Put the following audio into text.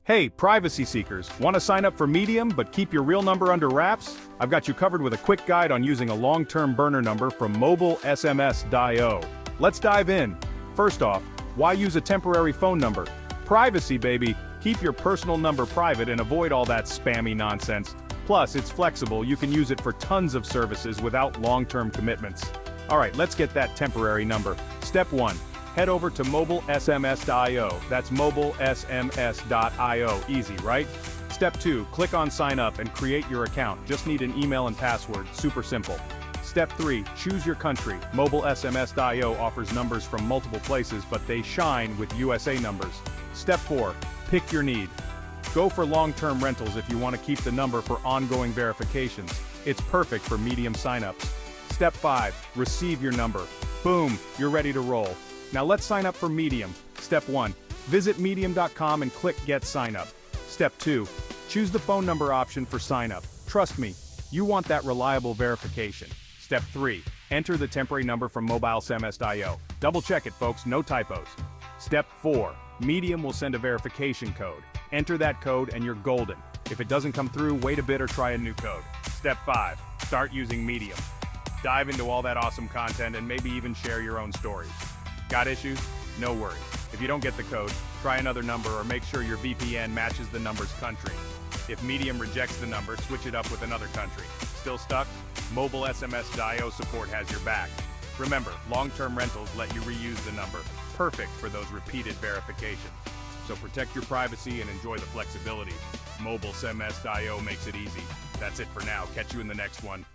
Hey, privacy seekers, want to sign up for Medium but keep your real number under wraps? I've got you covered with a quick guide on using a long-term burner number from MobileSMS.io. Let's dive in. First off, why use a temporary phone number? Privacy, baby. Keep your personal number private and avoid all that spammy nonsense. Plus, it's flexible, you can use it for tons of services without long-term commitments. Alright, let's get that temporary number. Step 1. Head over to MobileSMS.io. That's MobileSMS.io. Easy, right? Step 2. Click on Sign Up and create your account. Just need an email and password. Super simple. Step 3. Choose your country. MobileSMS.io offers numbers from multiple places, but they shine with USA numbers. Step 4. Pick your need. Go for long-term rentals if you want to keep the number for ongoing verifications. It's perfect for medium signups. Step 5. Receive your number. Boom, you're ready to roll. Now let's sign up for Medium. Step 1. Visit medium.com and click Get Sign Up. Step 2. Choose the phone number option for sign up. Trust me, you want that reliable verification. Step 3. Enter the temporary number from MobileSMS.io. Double check it, folks, no typos. Step 4. Medium will send a verification code. Enter that code and you're golden. If it doesn't come through, wait a bit or try a new code. Step 5. Start using Medium. Dive into all that awesome content and maybe even share your own stories. Got issues? No worries. If you don't get the code, try another number or make sure your VPN matches the number's country. If Medium rejects the number, switch it up with another country. Still stuck? MobileSMS.io support has your back. Remember, long-term rentals let you reuse the number. Perfect for those repeated verifications. So protect your privacy and enjoy the flexibility. MobileSMS.io makes it easy. That's it for now. Catch you in the next one.